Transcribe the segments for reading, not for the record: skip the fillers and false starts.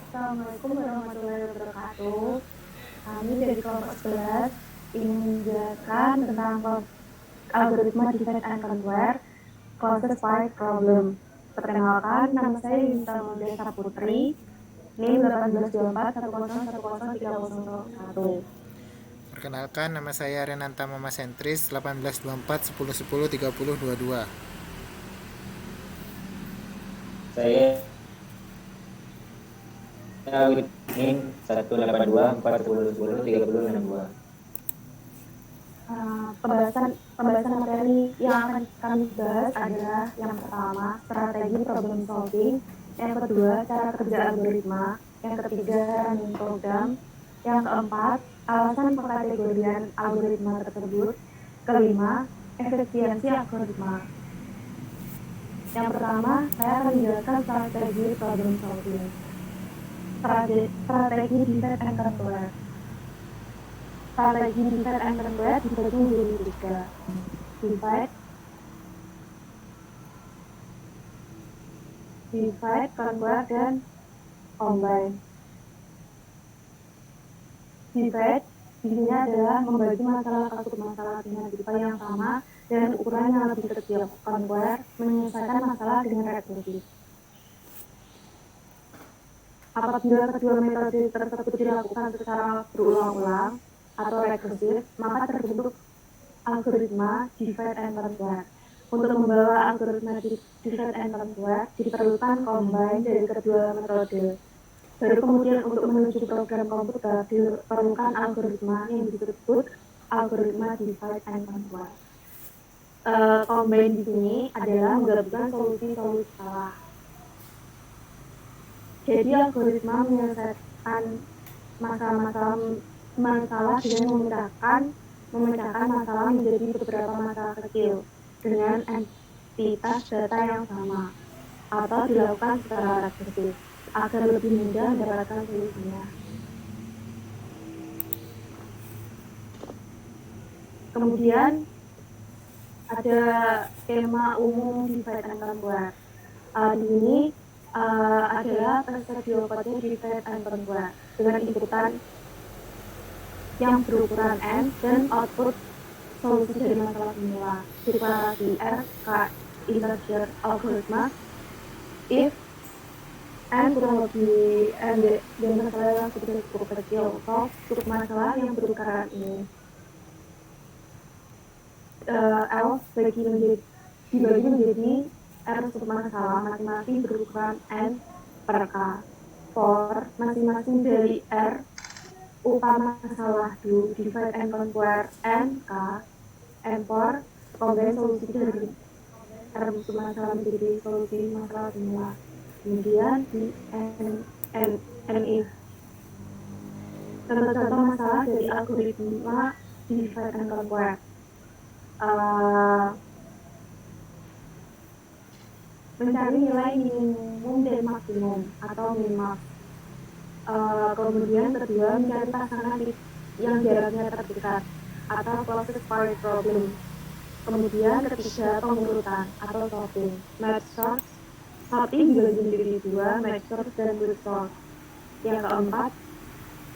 Assalamualaikum warahmatullahi wabarakatuh. Kami dari kelompok 11 ingin menjelaskan tentang algoritma divide and conquer closest by problem. Perkenalkan, nama saya Yunita Maulida Saputri, NIM 182410103001. Perkenalkan, nama saya Renanta Mama Sentris, 1824 1010 3022. Saya Witmin 182 410 10 3062. Pembahasan materi yang akan kami bahas adalah yang pertama, strategi problem solving, yang kedua, cara kerja algoritma, yang ketiga, running program, yang keempat, alasan pengkategorian algoritma tersebut, kelima, efisiensi algoritma. Yang pertama, saya akan menjelaskan strategi problem solving. Strategi divide and conquer. Strategi divide and conquer dibagi menjadi tiga. Divide, conquer, dan combine. Divide di sini adalah membagi masalah ke submasalah dengan tipe yang sama dan ukuran yang lebih kecil. Conquer menyelesaikan masalah dengan rekursif. Apabila kedua metode tersebut dilakukan secara berulang-ulang atau rekursif, maka terbentuk algoritma divide and conquer. Untuk membawa algoritma divide and conquer, diperlukan combine dari kedua metode. Baru kemudian untuk menuju program komputer diperlukan algoritma yang disebut algoritma divide and conquer. Combine di sini adalah menggabungkan solusi-solusi salah. Jadi algoritma menyelesaikan masalah dengan memecahkan masalah menjadi beberapa masalah kecil dengan entitas data yang sama atau dilakukan secara rekursif agar lebih mudah mendapatkan solusinya. Kemudian ada skema umum divide and conquer. Di sini adalah persediaan divide and conquer dengan inputan yang berukuran n dan output solusi dari masalah semula. Deklarasi R, K, integer algoritma, if n kurang lebih n dan masalah yang cukup kecil, solve untuk masalah yang berukuran ini. Else dibagi menjadi R untuk masalah masing-masing berukuran n per k. For masing-masing dari R utama masalah do divide and conquer n k, and for combine solusi dari R untuk masalah menjadi solusi masalah semula. Kemudian di n if. Contoh-contoh masalah dari algoritma divide and conquer. Mencari nilai minimum dan maksimum atau minimax. Kemudian kedua, mencari pasangan yang jaraknya terdekat atau closest pair problem. Kemudian ketiga, pengurutan atau sorting. Match source, sorting dibagi menjadi dua, match source dan root source. Yang keempat,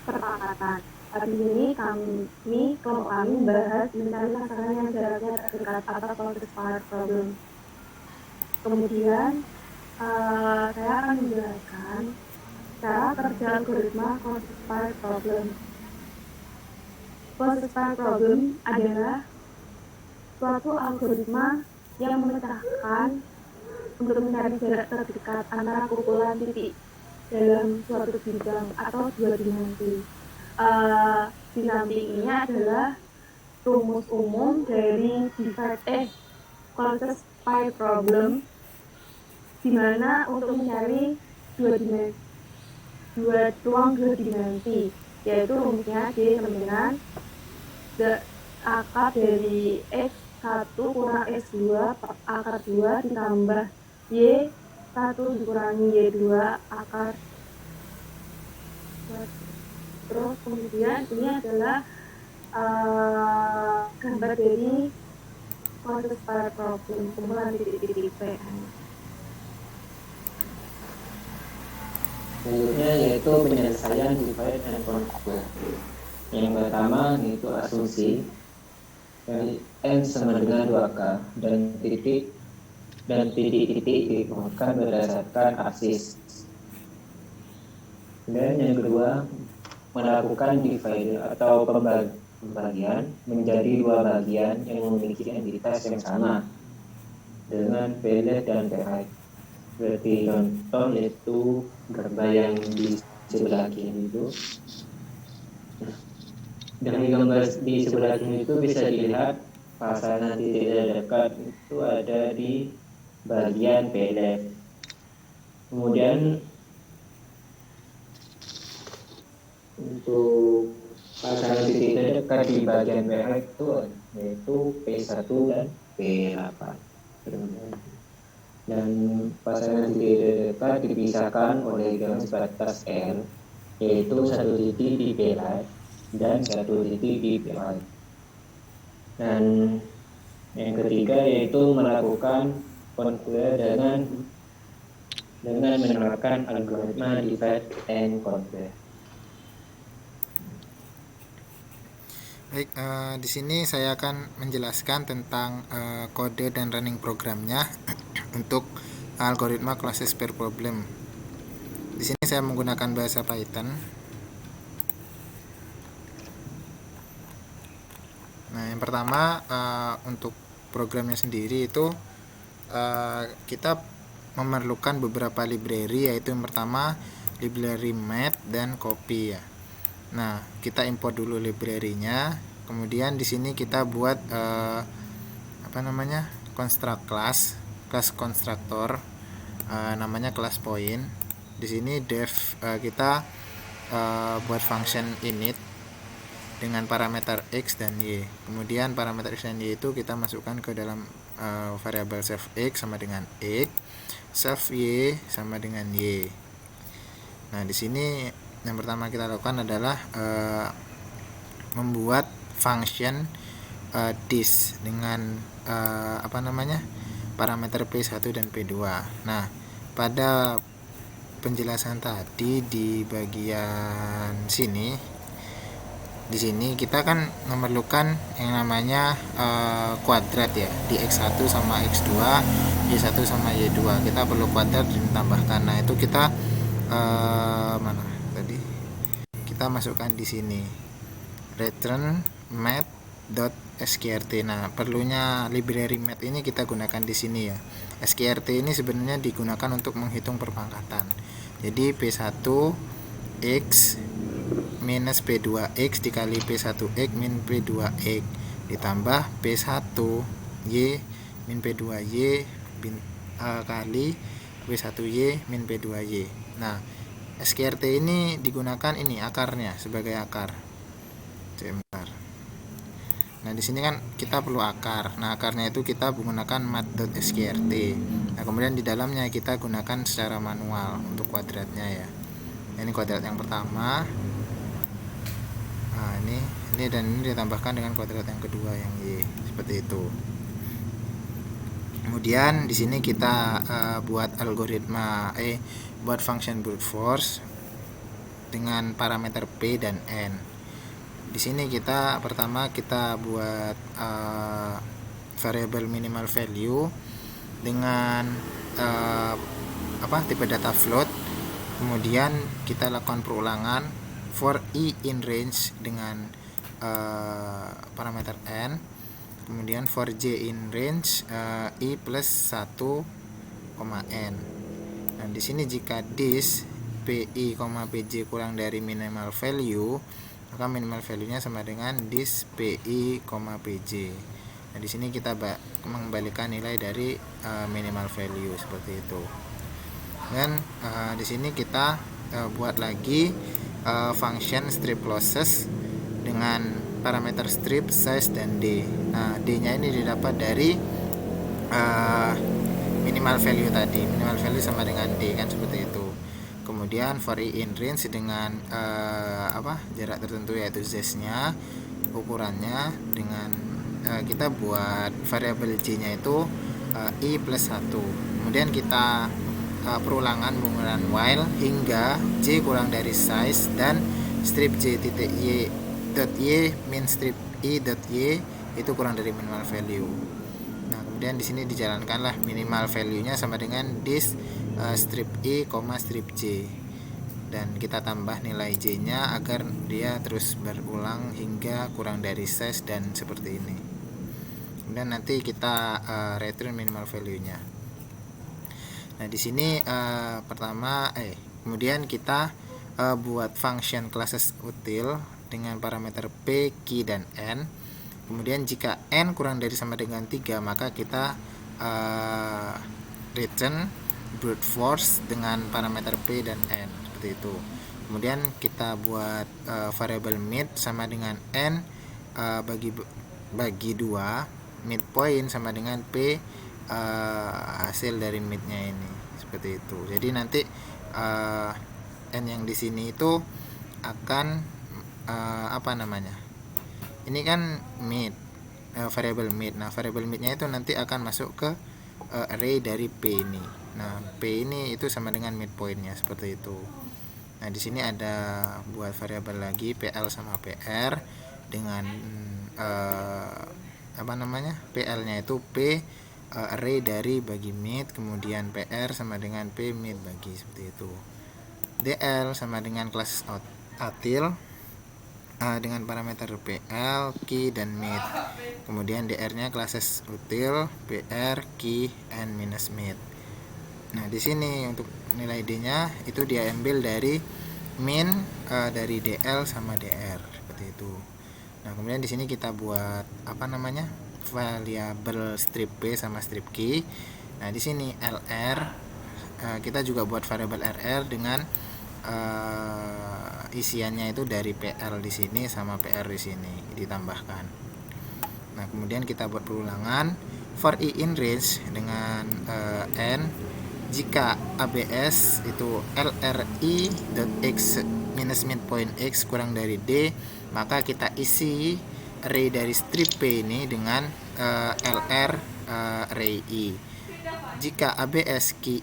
perpakatan. Di sini kelompok kami membahas mencari pasangan yang jaraknya terdekat atau closest pair problem. Kemudian saya akan menjelaskan cara kerja algoritma closest pair problem. Closest pair problem adalah suatu algoritma yang memecahkan untuk mencari jarak terdekat antara kumpulan titik dalam suatu bidang atau dua dimensi. Di samping ini adalah rumus umum dari closest pair problem, di mana untuk mencari ruang dua dimensi, yaitu rumusnya D sama dengan akar dari X1 kurang X2 per akar 2 ditambah Y1 dikurangi Y2 akar 2. Terus kemudian ini adalah gambar dari closest pair problem, kumpulan titik-titik PN. Selanjutnya yaitu penyelesaian divide and conquer. Yang pertama itu asumsi dari n sama dengan 2k dan titik-titik dikemukakan berdasarkan absis. Dan yang kedua, melakukan divide atau pembagian menjadi dua bagian yang memiliki entitas yang sama dengan PLF dan PI. Seperti contoh yaitu gambar yang di sebelah kiri itu. Dari gambar di sebelah kiri itu bisa dilihat pasangan titik terdekat itu ada di bagian PLF. Kemudian untuk pasangan titik terdekat di bagian PH itu yaitu P1 dan P8. Dan pasangan titik terdekat dipisahkan oleh garis batas R, yaitu satu titik di P dan satu titik di PI. Dan yang ketiga yaitu melakukan conquer dengan menerapkan algoritma divide and conquer. Baik, di sini saya akan menjelaskan tentang kode dan running programnya untuk algoritma closest pair problem. Di sini saya menggunakan bahasa Python. Nah, yang pertama untuk programnya sendiri itu kita memerlukan beberapa library, yaitu yang pertama library math dan copy ya. Nah, kita import dulu library-nya. Kemudian di sini kita buat construct class constructor, namanya class point. Di sini kita buat function init dengan parameter x dan y. Kemudian parameter x dan y itu kita masukkan ke dalam variabel self x sama dengan x, self y sama dengan y. Nah, di sini yang pertama kita lakukan adalah membuat function this dengan parameter P1 dan P2. Nah, pada penjelasan tadi di bagian sini, di sini kita kan memerlukan yang namanya kuadrat ya, di X1 sama X2, Y1 sama Y2. Kita perlu kuadrat dan tambahkan. Nah, itu kita kita masukkan di sini return math.skrt. Nah, perlunya library math ini kita gunakan di sini ya. Skrt ini sebenarnya digunakan untuk menghitung perpangkatan. Jadi P1 X minus P2X dikali P1X min P2X ditambah P1 Y min P2Y kali P1Y min P2Y. Nah, SKRT ini digunakan ini akarnya sebagai akar. Nah, di sini kan kita perlu akar. Nah, akarnya itu kita menggunakan math.skrt. Nah, kemudian di dalamnya kita gunakan secara manual untuk kuadratnya ya. Ini kuadrat yang pertama. Nah, ini dan ini ditambahkan dengan kuadrat yang kedua yang y, seperti itu. Kemudian di sini kita buat algoritma buat function brute force dengan parameter p dan n. Di sini pertama kita buat variable minimal value dengan tipe data float. Kemudian kita lakukan perulangan for i in range dengan parameter n. Kemudian for j in range i plus 1, n. Nah, di sini jika this pi, pj kurang dari minimal value, maka minimal value-nya sama dengan this pi, pj. Nah, di sini kita mengembalikan nilai dari minimal value seperti itu. Dan di sini kita buat lagi function strip losses dengan parameter strip, size, dan d. Nah, d-nya ini didapat dari minimal value tadi. Minimal value sama dengan d, kan seperti itu. Kemudian for i in range dengan jarak tertentu, yaitu z-nya, ukurannya dengan kita buat variabel j-nya itu i plus 1. Kemudian kita perulangan penggunaan while hingga j kurang dari size dan strip j titik y dot y min strip i dot y itu kurang dari minimal value. Nah, kemudian di sini dijalankanlah minimal value-nya sama dengan this strip i, strip j, dan kita tambah nilai j-nya agar dia terus berulang hingga kurang dari size dan seperti ini. Kemudian nanti kita return minimal value-nya. Nah, di sini kemudian kita buat function classes util dengan parameter p, q, dan n. Kemudian jika n kurang dari sama dengan 3, maka kita return brute force dengan parameter p dan n, seperti itu. Kemudian kita buat variable mid sama dengan n bagi 2, midpoint sama dengan p hasil dari midnya ini, seperti itu. Jadi nanti n yang di sini itu akan ini kan mid, variable mid. Nah, variable midnya itu nanti akan masuk ke array dari p ini. Nah, p ini itu sama dengan midpointnya, seperti itu. Nah, di sini ada buat variabel lagi pl sama pr dengan pl-nya itu p array dari bagi mid, kemudian pr sama dengan p mid bagi, seperti itu. dl sama dengan kelas util dengan parameter pl, key, dan mid. Kemudian dr-nya classes util, pr, key, and minus mid. Nah, di sini untuk nilai d-nya itu diambil dari min dari dl sama dr, seperti itu. Nah, kemudian di sini kita buat variabel strip p sama strip q. Nah, di sini lr kita juga buat variabel rr dengan isiannya itu dari pl di sini sama pr di sini ditambahkan. Nah, kemudian kita buat perulangan for i in range dengan n jika abs itu lri.x minus midpoint x kurang dari d, maka kita isi array dari strip p ini dengan lr array i. Jika abs ki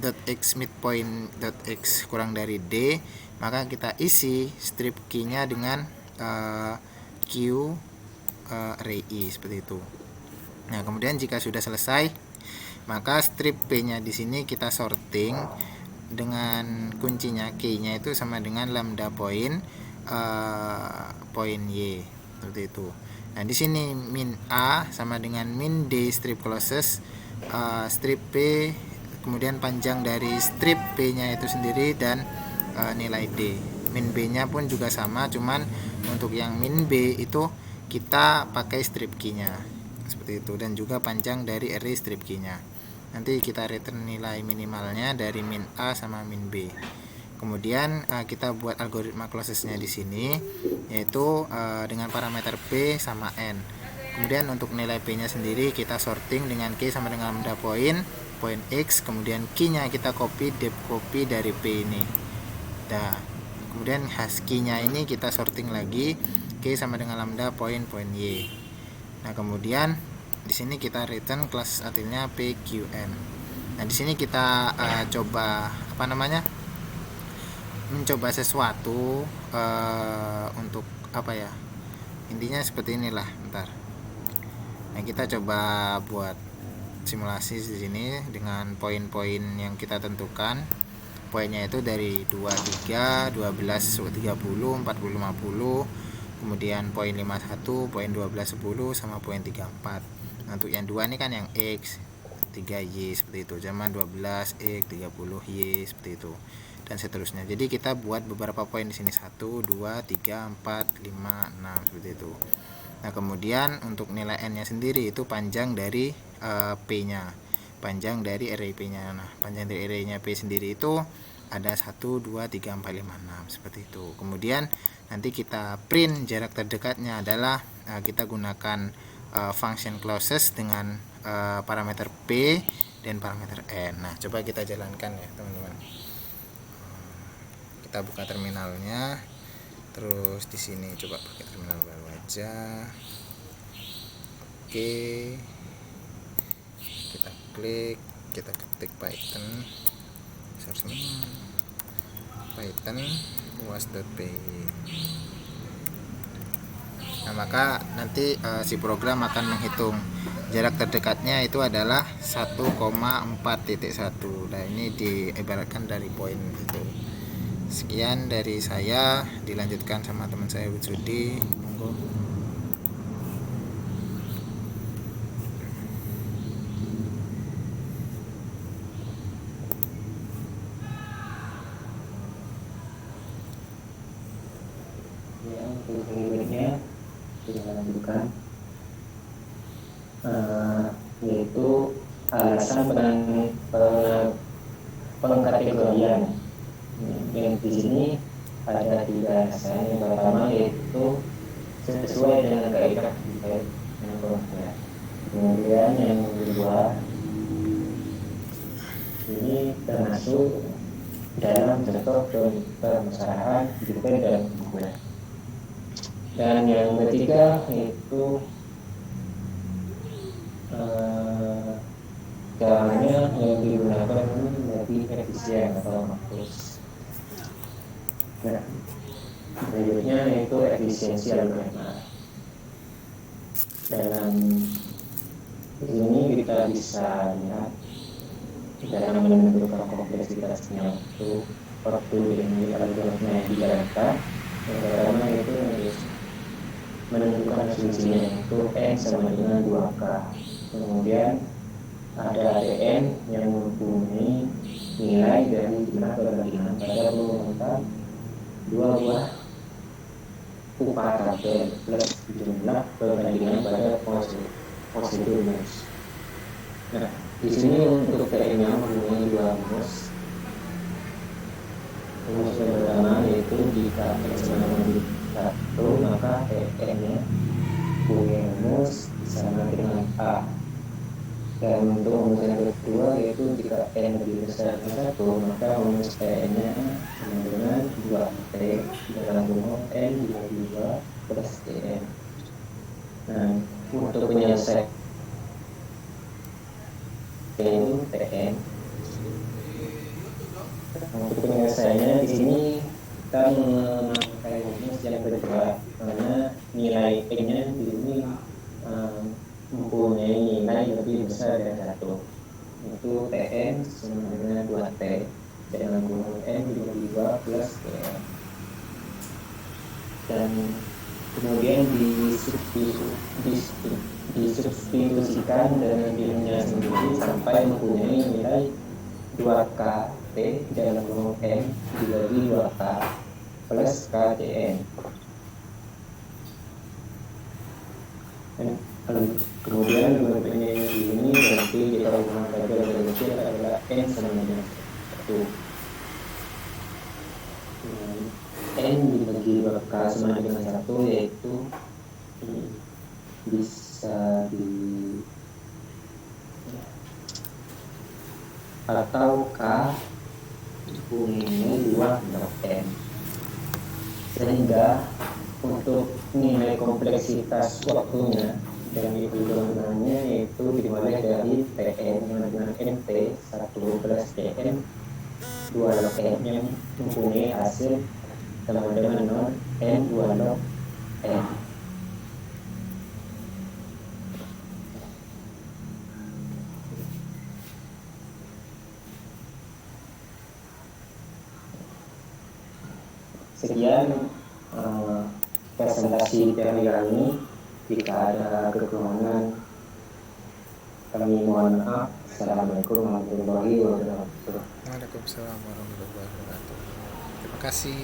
.x midpoint.x kurang dari d, maka kita isi strip key-nya dengan q array i, seperti itu. Nah, kemudian jika sudah selesai, maka strip p-nya di sini kita sorting dengan kuncinya key-nya itu sama dengan lambda point y, seperti itu. Nah, di sini min a sama dengan min d strip closes strip p, kemudian panjang dari strip p-nya itu sendiri dan nilai d. Min b-nya pun juga sama, cuman untuk yang min b itu kita pakai strip key-nya, seperti itu, dan juga panjang dari array strip key-nya. Nanti kita return nilai minimalnya dari min a sama min b. Kemudian kita buat algoritma closesnya di sini, yaitu dengan parameter p sama n. Kemudian untuk nilai p-nya sendiri kita sorting dengan k sama dengan lambda point x, kemudian key-nya kita depth copy dari p ini. Nah, kemudian hash key-nya ini kita sorting lagi k sama dengan lambda point y. Nah, kemudian di sini kita return kelas utilnya pqn. Nah, di sini kita coba mencoba sesuatu untuk intinya seperti inilah. Bentar. Nah, kita coba buat simulasi di sini dengan poin-poin yang kita tentukan. Poinnya itu dari 23, 12, 30, 40, 50, kemudian poin 51, poin 12, 10 sama poin 34. Nah, untuk yang 2 ini kan yang x, 3y, seperti itu. Zaman 12 x, 30 y, seperti itu. Dan seterusnya. Jadi kita buat beberapa poin di sini, 1, 2, 3, 4, 5, 6, seperti itu. Nah, kemudian untuk nilai n-nya sendiri itu panjang dari p-nya, panjang dari array p-nya. Nah, panjang dari array-nya p sendiri itu ada 1, 2, 3, 4, 5, 6, seperti itu. Kemudian nanti kita print jarak terdekatnya adalah kita gunakan function closes dengan parameter p dan parameter n. Nah, coba kita jalankan ya, teman-teman. Kita buka terminalnya. Terus di sini coba pakai terminal baru aja. Oke. Kita klik kita ketik Python search Python uas.py. Nah, maka nanti si program akan menghitung jarak terdekatnya itu adalah 1,4.1. Nah, ini diibaratkan dari poin itu. Sekian dari saya, dilanjutkan sama teman saya Witsudi. Monggo. Ya, untuk berikutnya kita lanjutkan, yaitu alasan pengkategorian. Yang di sini ada 3 alasan. Yang pertama yaitu sesuai dengan kaidah divide and conquer. Kemudian yang kedua, ini termasuk dalam contoh permasalahan divide dan conquer. Dan yang ketiga yaitu caranya yang digunakan lebih efisien atau maksud. Nah, berikutnya yaitu efisiensi algoritma. Dalam ini kita bisa lihat dalam menentukan kompleksitasnya itu waktu ini algoritma yang dijalankan. Yang pertama itu menentukan asumsinya itu n sama dengan 2k. Kemudian ada Tn yang mempunyai nilai dari jumlah perbandingan pada pengurutan 2 buah upah tabel plus jumlah perbandingan pada positif rumus. Nah, di sini untuk Tn nya mempunyai 2 rumus. Rumus yang pertama yaitu jika x sama dengan 1, maka Tn nya punya rumus sama dengan A. Dan untuk rumus yang kedua yaitu jika n lebih besar dari 1, maka rumus Tn nya sama dengan 2t dalam kurung n dibagi 2 plus Tn. Nah, untuk penyelesaian itu Tn. Untuk penyelesaiannya di sini kita memakai rumus yang kedua, karena nilai n nya di sini mempunyai nilai lebih besar dari 1. Itu Tn sama dengan 2t dengan kurung n dibagi 2 plus Tn. Dan kemudian disubstitusikan dengan dirinya sendiri sampai mempunyai nilai 2kt dalam kurung n dibagi 2k plus ktn. Kemudian bentuknya di sini berarti kita hubungan tabel dari kecil adalah n sama dengan 1. N dibagi 2k sama dengan 1 yaitu bisa atau k punya 2 log n, sehingga untuk nilai kompleksitas waktunya dan hitungannya yaitu dimulai dari Tn dengan nt 1 plus Tn 2 log n yang mempunyai hasil sama dengan 0 n 2 log n. Sekian presentasi dari kami. Jika ada kekurangan kami mohon maaf. Assalamualaikum warahmatullahi wabarakatuh. Waalaikumsalam warahmatullahi wabarakatuh. Terima kasih.